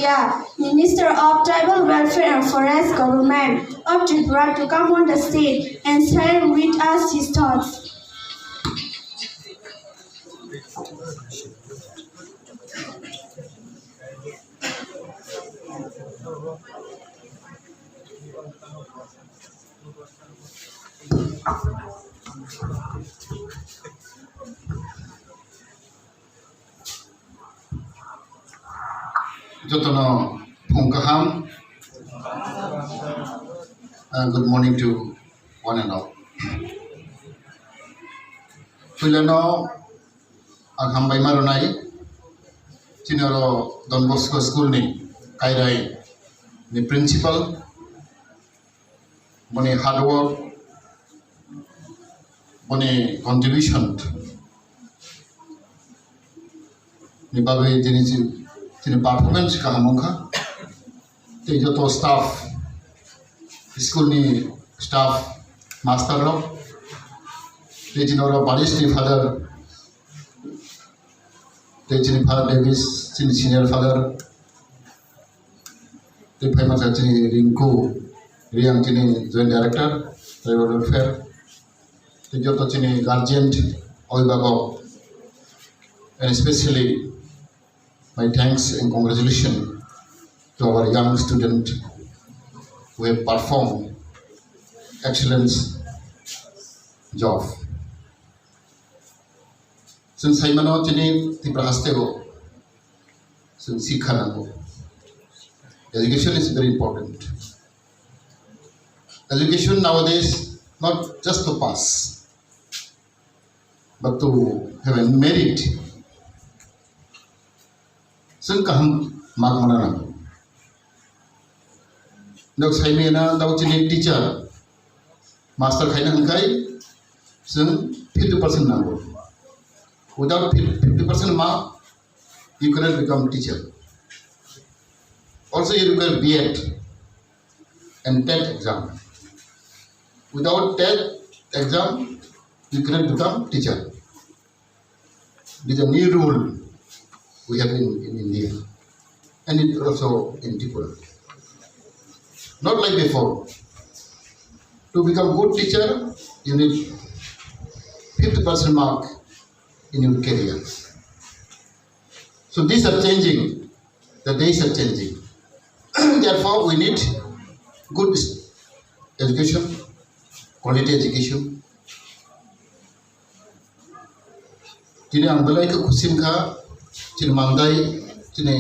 Raja, Minister of Tribal Welfare and Forest Government of Tripura, to come on the stage and share with us his thoughts. Jotono Pungkaham. Good morning to one and all. Filano Agham Marunai, Chinoro Don Bosco School ni Kairai, the principal, Boni hard work, Boni contribution, Nibabe Jenisi. Sini performance kahamuka, te joto staff, school ni staff master ro, te jinoro baris ni father, te jini father Davis, sini senior father, te famous jini Rinku, Riang jini joint director, tribal welfare, te joto jini guardian, oibago, and especially my thanks and congratulations to our young student who have performed excellent job. Since I know Chini Tiprahastego, since Sikhanago, education is very important. Education nowadays, not just to pass, but to have a merit.ซึ่งกำมักมันนะนักใช้เมียนะดาวจีนทีเชอร์มาสเตอร์ใครนั่งใครซึ่ง 50% นั่ง without 50% mark you cannot become teacher. Also you require B.Ed and TET exam. Without TET exam you cannot become teacher. This is a new rule we have in India, and it also in Tripura. Not like before. To become good teacher, you need 50% mark in your career. So these are changing. The days are changing. Therefore, we need good education, quality education. Jadi ang balai ke kusim ka Cini Mandai, Cini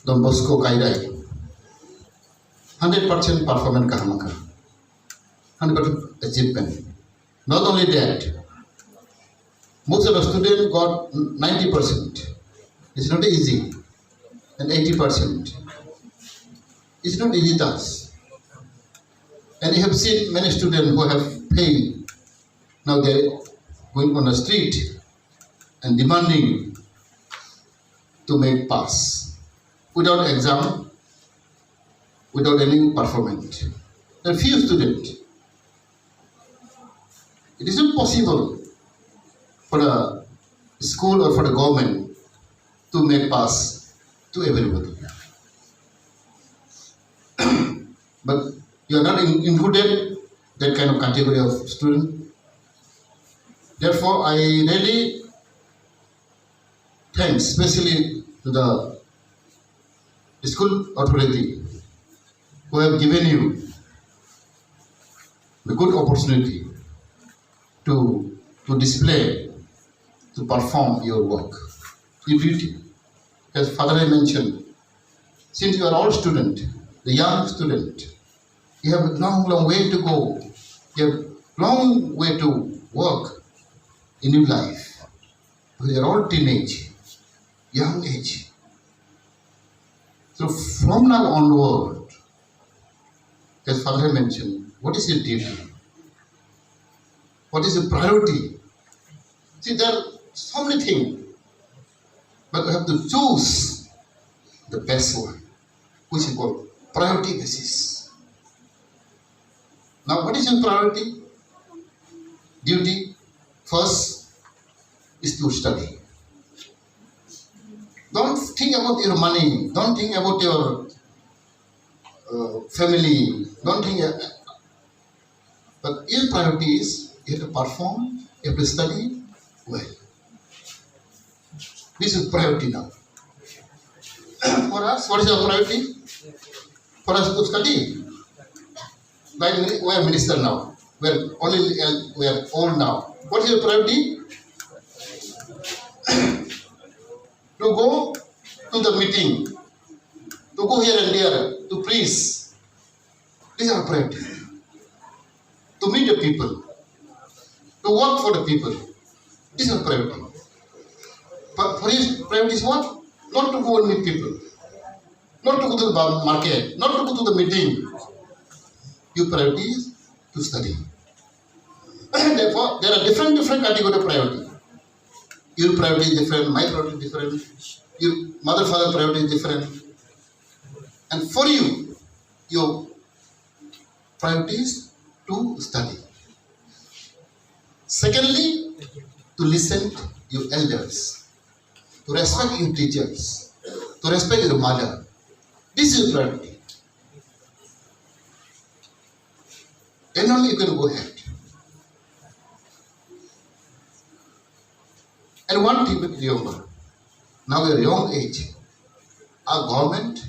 Don Bosco Kairai, 100% performance kahamaka, 100% achievement. Not only that, most of the students got 90%. It's not easy, and 80%. It's not easy task. And you have seen many students who have failed. Now they're going on the street and demanding to make pass without exam, without any performance. There are few students. It is not possible for the school or for the government to make pass to everybody. But you are not included that kind of category of student. Therefore, I really thanks especially to the school authority who have given you the good opportunity to display, to perform your work, your duty. As Father I mentioned, since you are all student, the young student, you have a long way to go. You have long way to work in your life. You are all teenage, young age. So from now onward, as Father mentioned, what is your duty? What is your priority? See, there are so many things, but we have to choose the best one, which is called priority basis. Now, what is your priority? Duty, first, is to study. Don't think think about your money. Don't think about your family. Don't think. But your priority is you have to perform, you have to study well. This is priority now. For us, what is our priority? For us to study. Like we are minister now. We are old now. What is your priority? To go to the meeting, to go here and there, to preach. This is our priority. To meet the people, to work for the people. This is our priority. But for his priority is what? Not to go and meet people, not to go to the market, not to go to the meeting. Your priority is to study. Therefore, there are different categories of priority. Your priority is different, my priority is different, your mother, father priority is different. And for you, your priority is to study. Secondly, to listen to your elders, to respect your teachers, to respect your mother. This is your priority. Then only you can go ahead. And one thing with remember, now we are young age. Our government,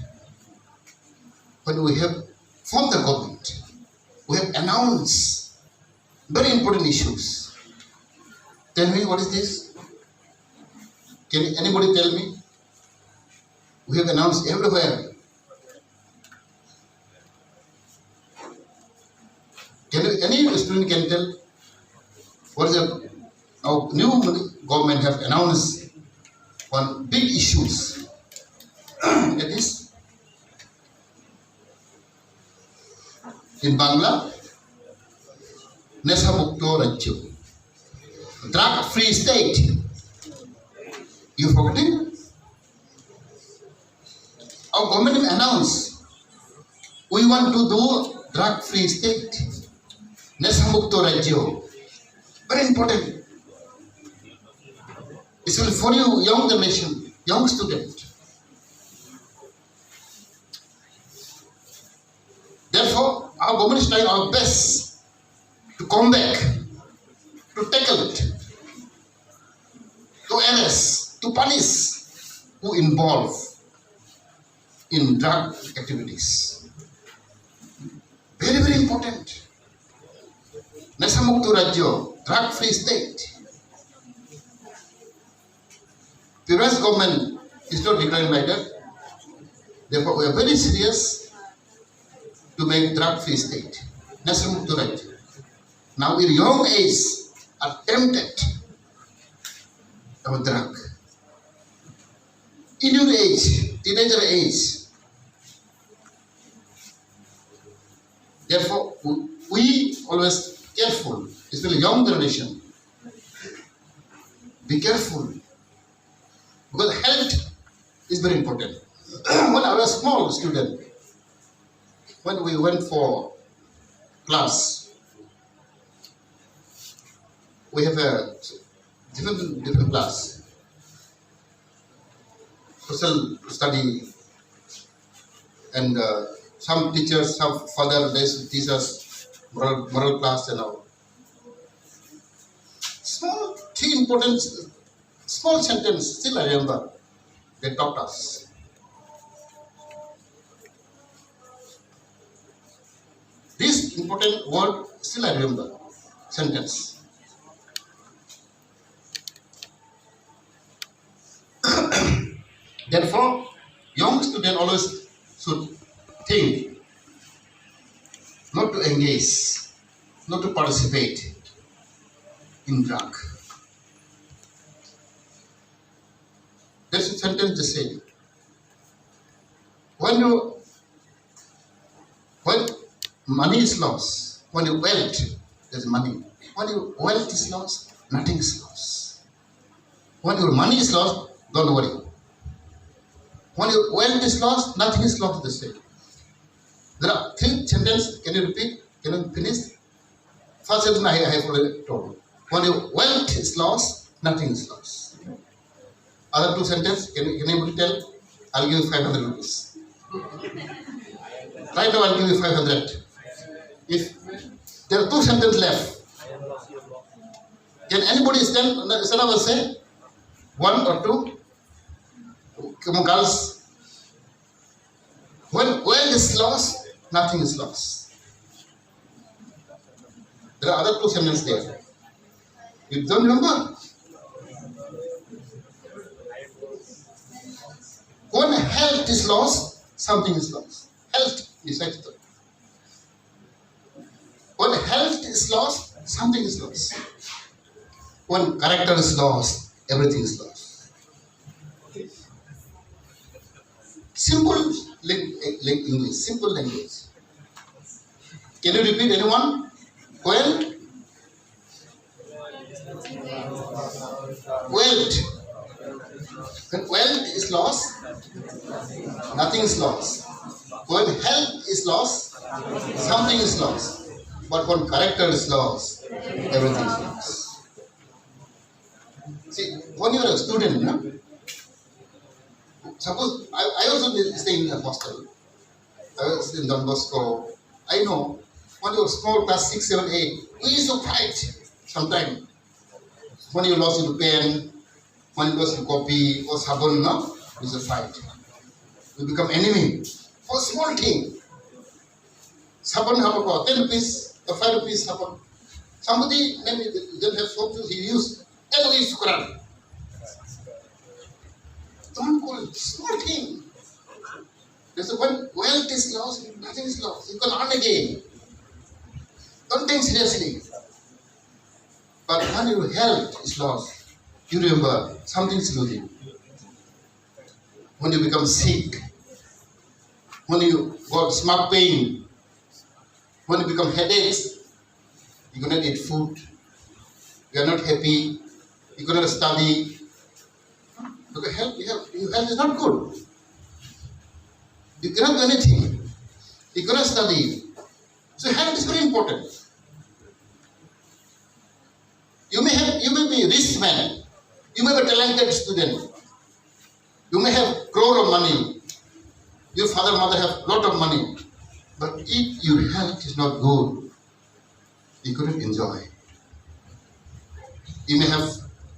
when we have formed the government, we have announced very important issues. Tell me, what is this? Can anybody tell me? We have announced everywhere. Any student can tell what is the now new government have announced one big issues. That is in Bangla, Nesa Mukto Rajyo, drug-free state. You forgetting? Our government announced we want to do drug-free state. Nesa Mukto Rajyo. Very important. Especially for you, young generation, young student. Therefore, our government is trying our best to combat, to tackle it, to arrest, to punish who involve in drug activities. Very, very important. Nesa Mukto Rajyo, drug-free state. Previous government is not declaring like that. Therefore, we are very serious to make drug-free state. Nesa Mukto Rajyo. Now, in young age, are tempted of drug. In your age, teenager age. Therefore, we always careful, especially young generation. Be careful. Because health is very important. When I was a small student, when we went for class, we have a different class. Social study, and some teachers, some father, they teach us moral class and all. Three important small sentence, still I remember, they taught us. This important word, still I remember, sentence. Therefore, young student always should think not to engage, not to participate in drug. There's a sentence to say. When money is lost, when your wealth, there's money. When your wealth is lost, nothing is lost. When your money is lost, don't worry. When your wealth is lost, nothing is lost, they say. There are three sentences. Can you repeat? Can you finish? First sentence I have already told. When your wealth is lost, nothing is lost. Other two sentences, can anybody tell? I'll give you 500 rupees. Right now, I'll give you 500. If there are 2 sentences left, can anybody stand up and say 1 or 2? Come on, girls. When oil is lost, nothing is lost. There are other 2 sentences there. You don't remember? When health is lost, something is lost. Health is extra. When health is lost, something is lost. When character is lost, everything is lost. Simple English, simple language. Can you repeat, anyone? When wealth is lost, nothing is lost. When health is lost, something is lost. But when character is lost, everything is lost. See, when you are a student, suppose I also stay in a hostel. I was in Don Bosco. I know when you were small, class 6, 7, 8, we used to fight sometimes. When you lost your pen, when you lost your copy or sabon, we used to fight. We become enemy for small thing. Sabon have about 10 rupees or 5 rupees sabon. Somebody maybe didn't have soap, he used. Anyway, used to run. Don't call it small thing. Because when wealth is lost, nothing is lost. You can earn again. Don't take seriously. But when your health is lost, you remember something is losing. When you become sick, when you got stomach pain, when you become headaches, you cannot eat food, you are not happy, you cannot study. Because your health is not good. You cannot do anything. You cannot study. So health is very important. You may be a rich man. You may be a talented student. You may have crore of money. Your father, mother have lot of money. But if your health is not good, you couldn't enjoy. You may have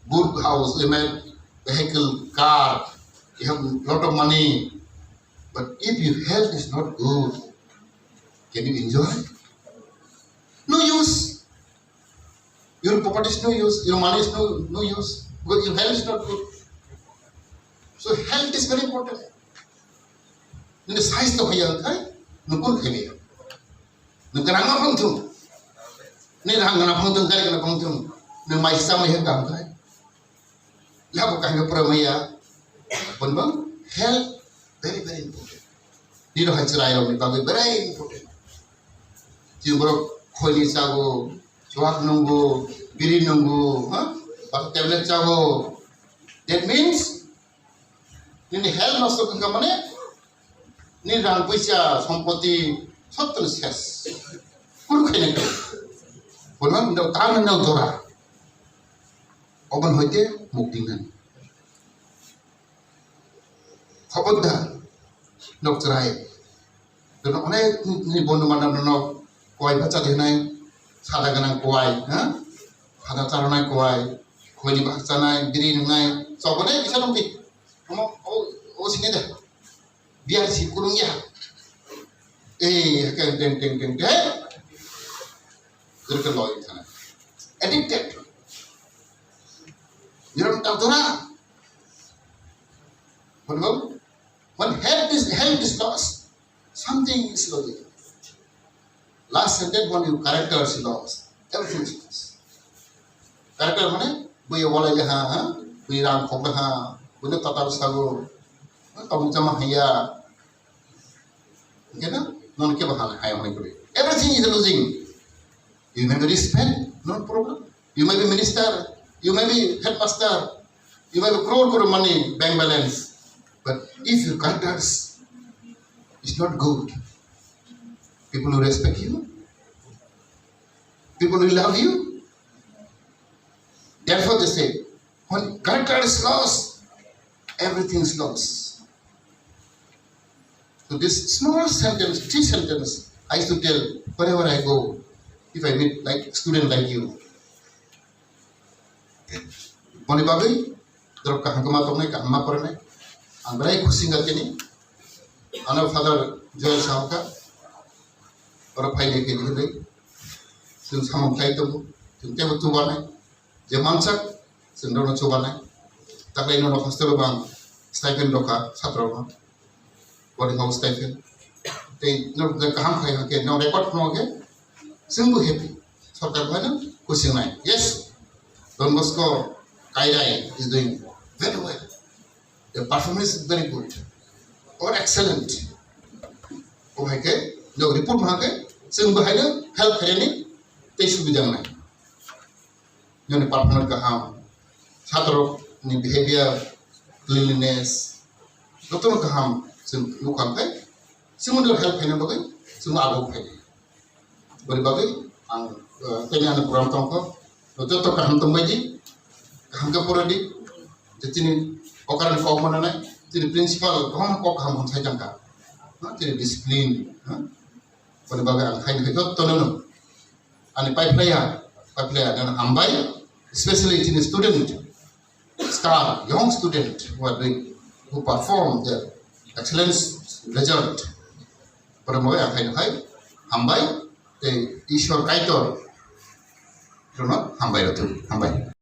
good house, you may have vehicle, car, you have lot of money. But if your health is not good, can you enjoy? No use. Your property is no use, your money is no use, because your health is not good. So health is very important. Nên size to bây thấy nó cũng phải biết. Nên cái nào không thùng, nên hàng nào không thùng cái nào không thùng, nên mai sau này hết cảm thấy. Là một cái pramaya, vấn vấn health very very important. Đi đâu hay chơi đâu mình bảo very important. Chỉ bảo khôi đi sao Suat nunggu, biri nunggu, pakai tablet cago. That means, ini health masuk ke mana? Ini rang puisa sampati satu ses. Kuru kene kau. Konon dah tangan dah dora. Oban hoite muktingan. Khabardar nok cerai. Dono onek ni bondu mana dono koi baca denai. Sada ganang kuai, sada caranai kuai, koi ni bahsanai, biri nungai, sobonai bisa numpit. Oh sini dah, biar si kulungnya. Kan deng, jadi loy sana. Addicted. Jangan tahu tora. When health is lost, something is lost. Last sentence, when your character is lost, everything is lost. Character mana? Buya wala jaha, buya ram khokha, buya tatar sago, kamu cama haya. Okay na? Non ke bahala haya hone kore. Everything is losing. You may be respect, no problem. You may be minister, you may be headmaster, you may be crore money, bank balance. But if your character is not good, people will respect you. People will love you. Therefore, they say, when character is lost, everything is lost. So this small sentence, 3 sentences, I used to tell wherever I go, if I meet like student like you. Moni bagai, dorok kahang kematonai, kahang mapornai, angberai kusingat kini, anak father Joel Sauka, orang pahit kini hidai, sing samang kai tu, sing tiap tu banai, zaman sak, sing dono tu banai, tak lain orang hostel bang, stipend doka, satu orang, body house stipend, tapi nak kahang kai ke, nak record no ke, sing bu happy, sarkar mana, kusing nai, yes, Don Bosco Kairai is doing very well. The performance is very good or excellent. Oh my God, no report mahake, sing behind help kayani, they should be done. You know, performance kaham, chatro ni behavior, cleanliness, doctor kaham, sing lukam kay, sing mundur help kayani bagai, sing agok kayani. Beri bagai, ang kayani anu program tongko, Joto kaham tumbaji, kaham ke poradi, jadi okaran kau mana nai, jadi principal, kaham kau kaham saya jangka, jadi disiplin, pada bagai angkai ni joto nono, ane pipeline dan hambai, especially jadi student, star, young student who perform their excellence result, pada bagai angkai ni hambai, Ishwar Kaitor. Hambai itu, hambai.